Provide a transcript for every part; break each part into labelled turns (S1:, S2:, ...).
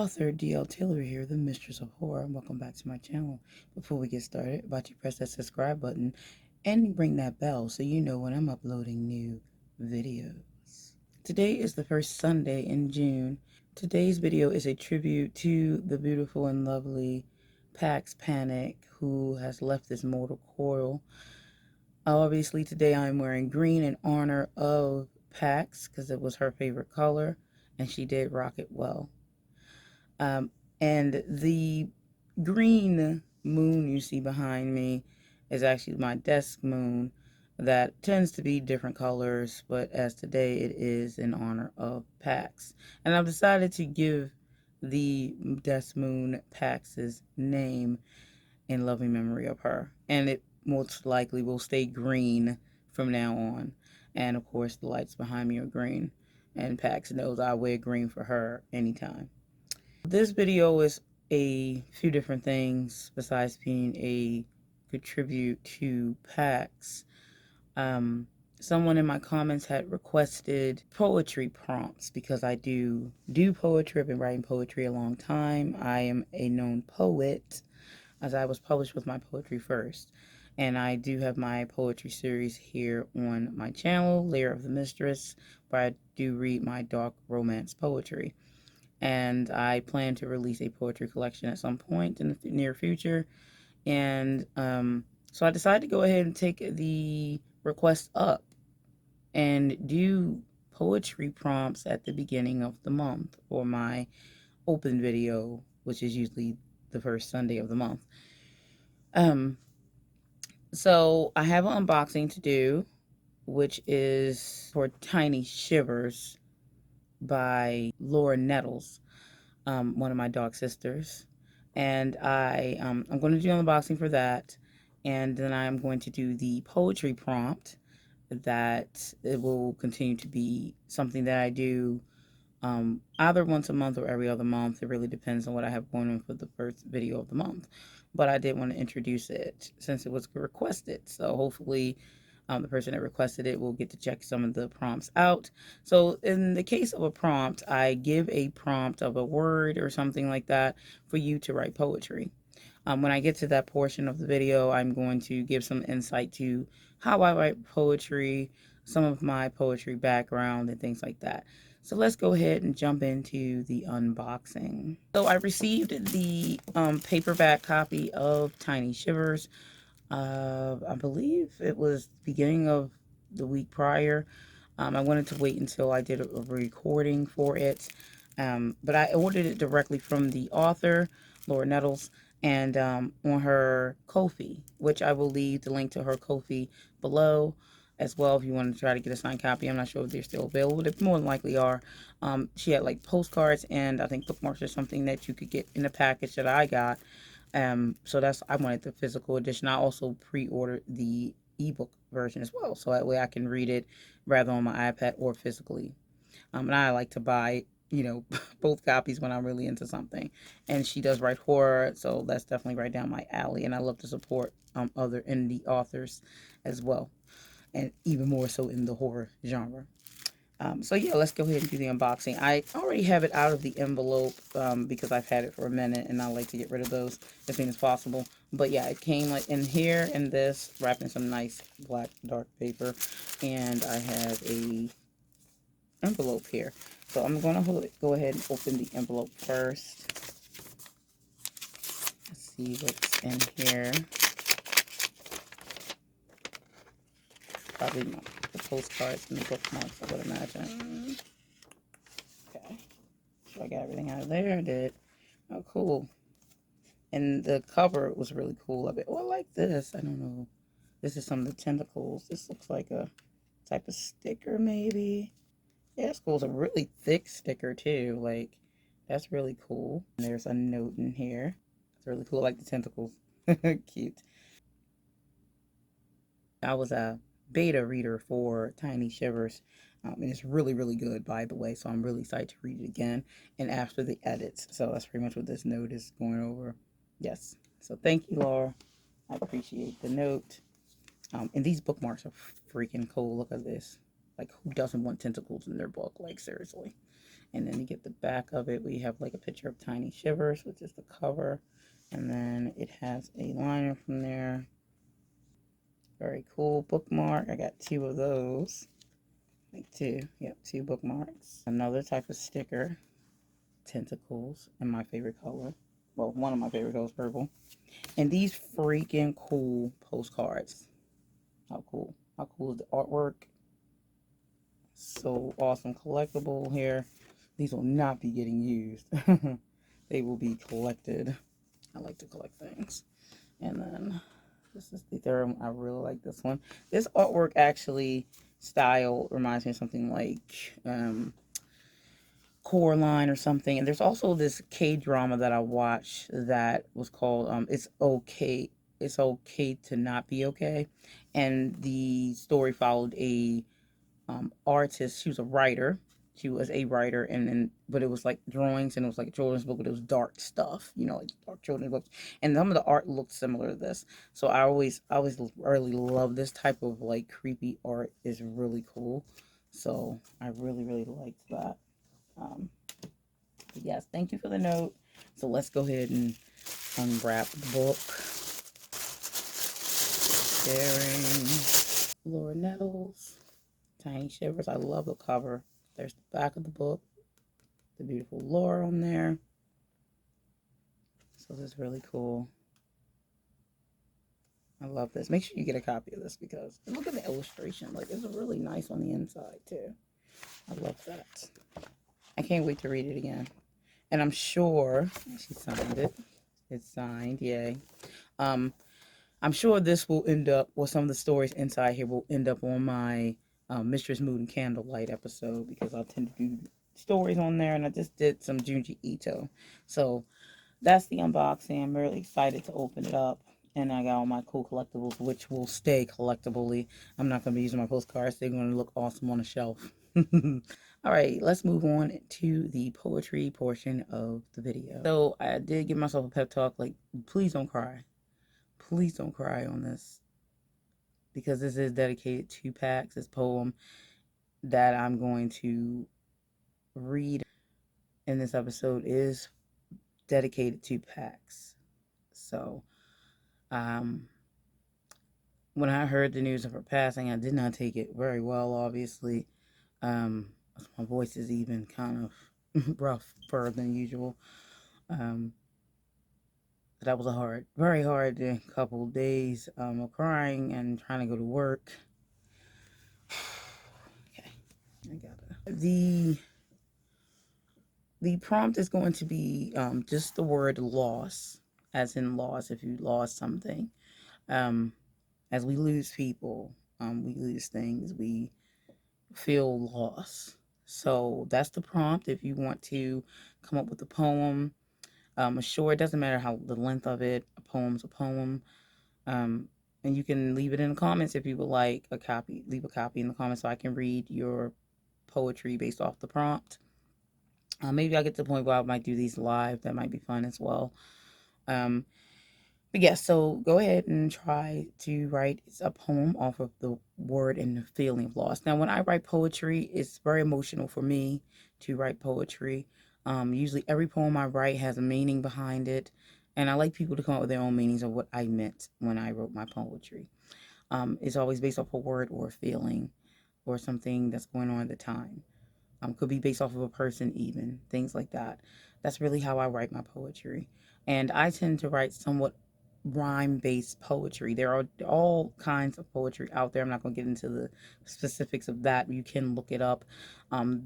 S1: Author D.L. Tillery here, the Mistress of Horror. Welcome back to my channel. Before we get started, about you press that subscribe button and ring that bell so you know when I'm uploading new videos. Today is the first Sunday in June. Today's video is a tribute to the beautiful and lovely Pax Panic, who has left this mortal coil. Obviously today I'm wearing green in honor of Pax because it was her favorite color and she did rock it well. And the green moon you see behind me is actually my desk moon that tends to be different colors, but as today it is in honor of Pax. And I've decided to give the desk moon Pax's name in loving memory of her. And it most likely will stay green from now on. And of course the lights behind me are green. And Pax knows I wear green for her anytime. This video is a few different things besides being a good tribute to Pax. Someone in my comments had requested poetry prompts because I do poetry. I've been writing poetry a long time. I am a known poet as I was published with my poetry first. And I do have my poetry series here on my channel, Lair of the Mistress, where I do read my dark romance poetry. And I plan to release a poetry collection at some point in the near future. And so I decided to go ahead and take the request up and do poetry prompts at the beginning of the month for my open video, which is usually the first Sunday of the month. So I have an unboxing to do, which is for Tiny Shivers by Nettles. One of my dog sisters, and I'm going to do an unboxing for that, and then I'm going to do the poetry prompt that it will continue to be something that I do either once a month or every other month. It really depends on what I have going on for the first video of the month, but I did want to introduce it since it was requested, so hopefully the person that requested it will get to check some of the prompts out. So in the case of a prompt, I give a prompt of a word or something like that for you to write poetry. When I get to that portion of the video, I'm going to give some insight to how I write poetry, some of my poetry background, and things like that. So let's go ahead and jump into the unboxing. So I received the paperback copy of Tiny Shivers. I believe it was beginning of the week prior. I wanted to wait until I did a recording for it, but I ordered it directly from the author, Nettles, and on her Ko-fi, which I will leave the link to her Ko-fi below as well if you want to try to get a signed copy. I'm not sure if they're still available. They more than likely are. She had like postcards and I think bookmarks or something that you could get in the package that I got. So I wanted the physical edition. I also pre-ordered the ebook version as well, so that way I can read it rather on my iPad or physically. And I like to buy, both copies when I'm really into something. And she does write horror, so that's definitely right down my alley. And I love to support other indie authors as well, and even more so in the horror genre. So yeah, let's go ahead and do the unboxing. I already have it out of the envelope because I've had it for a minute and I like to get rid of those as soon as possible. But yeah, it came like in here in this, wrapped in some nice black dark paper, and I have a envelope here. So I'm going to go ahead and open the envelope first. Let's see what's in here. Probably the postcards and the bookmarks, I would imagine. Okay. So I got everything out of there. I did. Oh, cool. And the cover was really cool of it. Oh, I like this. I don't know. This is some of the tentacles. This looks like a type of sticker, maybe. Yeah, it's cool. It's a really thick sticker, too. Like, that's really cool. And there's a note in here. It's really cool. I like the tentacles. Cute. I was a beta reader for Tiny Shivers. And it's really, really good, by the way. So I'm really excited to read it again. And after the edits. So that's pretty much what this note is going over. Yes. So thank you, Laura. I appreciate the note. And these bookmarks are freaking cool. Look at this. Like, who doesn't want tentacles in their book? Like, seriously. And then you get the back of it, we have like a picture of Tiny Shivers, which is the cover. And then it has a liner from there. Very cool bookmark. I got 2 of those. Like 2. Yep, 2 bookmarks. Another type of sticker. Tentacles in my favorite color. Well, one of my favorite colors, purple. And these freaking cool postcards. How cool. How cool is the artwork? So awesome. Collectible here. These will not be getting used. They will be collected. I like to collect things. And then this is the third one. I really like this one. This artwork actually style reminds me of something like Coraline or something. And there's also this K-drama that I watched that was called It's Okay to Not Be Okay. And the story followed a artist. She was a writer. She was a writer, and but it was like drawings, and it was like a children's book, but it was dark stuff, you know, like dark children's books. And some of the art looked similar to this. So I always really love this type of like creepy art. Is really cool. So I really really liked that. Um, yes, thank you for the note. So let's go ahead and unwrap the book. Sharing. Laura Nettles. Tiny Shivers. I love the cover. There's the back of the book. The beautiful lore on there. So this is really cool. I love this. Make sure you get a copy of this because look at the illustration. Like it's really nice on the inside too. I love that. I can't wait to read it again. And I'm sure she signed it. It's signed, yay. I'm sure this will end up, well, some of the stories inside here will end up on my Mistress Mood and Candlelight episode because I tend to do stories on there, and I just did some Junji Ito. So that's the unboxing. I'm really excited to open it up. And I got all my cool collectibles, which will stay collectibly. I'm not going to be using my postcards. They're going to look awesome on a shelf. All right, let's move on to the poetry portion of the video. So I did give myself a pep talk, like, please don't cry. Please don't cry on this. Because this is dedicated to Pax. This poem that I'm going to read in this episode is dedicated to Pax. So, when I heard the news of her passing, I did not take it very well, obviously. My voice is even kind of rougher than usual. That was a very hard couple of days of crying and trying to go to work. Okay, I got it. The prompt is going to be just the word loss, as in loss, if you lost something. As we lose people, we lose things, we feel loss. So that's the prompt. If you want to come up with a poem, sure, it doesn't matter how the length of it. A poem's a poem. And you can leave it in the comments if you would like a copy. Leave a copy in the comments so I can read your poetry based off the prompt. Maybe I'll get to the point where I might do these live. That might be fun as well. But yeah, so go ahead and try to write a poem off of the word and the feeling of loss. Now, when I write poetry, it's very emotional for me to write poetry. Usually every poem I write has a meaning behind it. And I like people to come up with their own meanings of what I meant when I wrote my poetry. It's always based off a word or a feeling or something that's going on at the time. Could be based off of a person even, things like that. That's really how I write my poetry. And I tend to write somewhat rhyme-based poetry. There are all kinds of poetry out there. I'm not going to get into the specifics of that. You can look it up,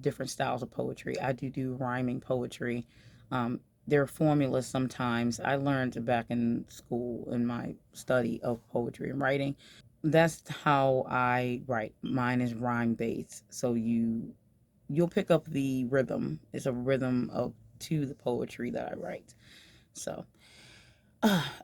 S1: different styles of poetry. I do rhyming poetry. There are formulas sometimes. I learned back in school in my study of poetry and writing. That's how I write. Mine is rhyme-based. So you'll pick up the rhythm. It's a rhythm of to the poetry that I write. So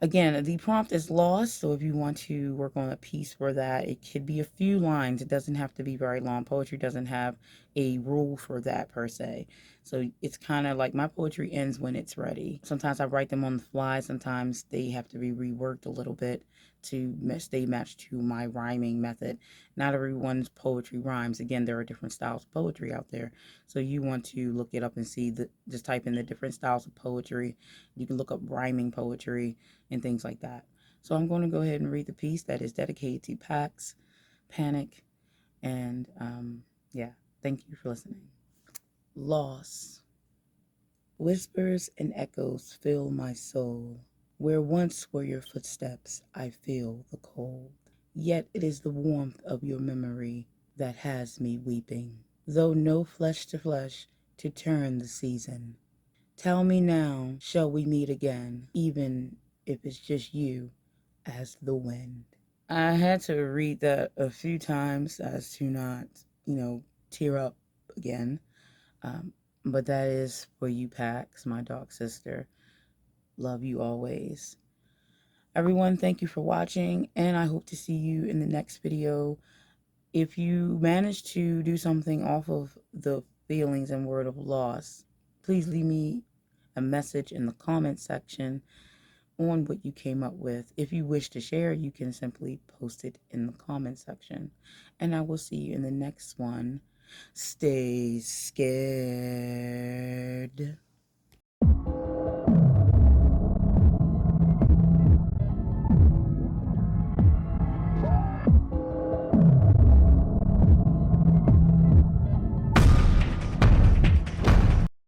S1: again, the prompt is lost. So if you want to work on a piece for that, it could be a few lines. It doesn't have to be very long. Poetry doesn't have a rule for that per se. So it's kind of like my poetry ends when it's ready. Sometimes I write them on the fly. Sometimes they have to be reworked a little bit to stay matched to my rhyming method. Not everyone's poetry rhymes. Again, there are different styles of poetry out there. So you want to look it up and see just type in the different styles of poetry. You can look up rhyming poetry and things like that. So I'm going to go ahead and read the piece that is dedicated to Pax, Panic, and yeah, thank you for listening. Loss. Whispers and echoes fill my soul. Where once were your footsteps, I feel the cold. Yet it is the warmth of your memory that has me weeping, though no flesh to flesh to turn the season. Tell me now, shall we meet again, even if it's just you as the wind? I had to read that a few times as to not, tear up again. Um, but that is for you, Pax, my dog sister. Love you always. Everyone, thank you for watching, and I hope to see you in the next video. If you manage to do something off of the feelings and word of loss, please leave me a message in the comment section on what you came up with. If you wish to share, you can simply post it in the comment section. And I will see you in the next one. Stay scared.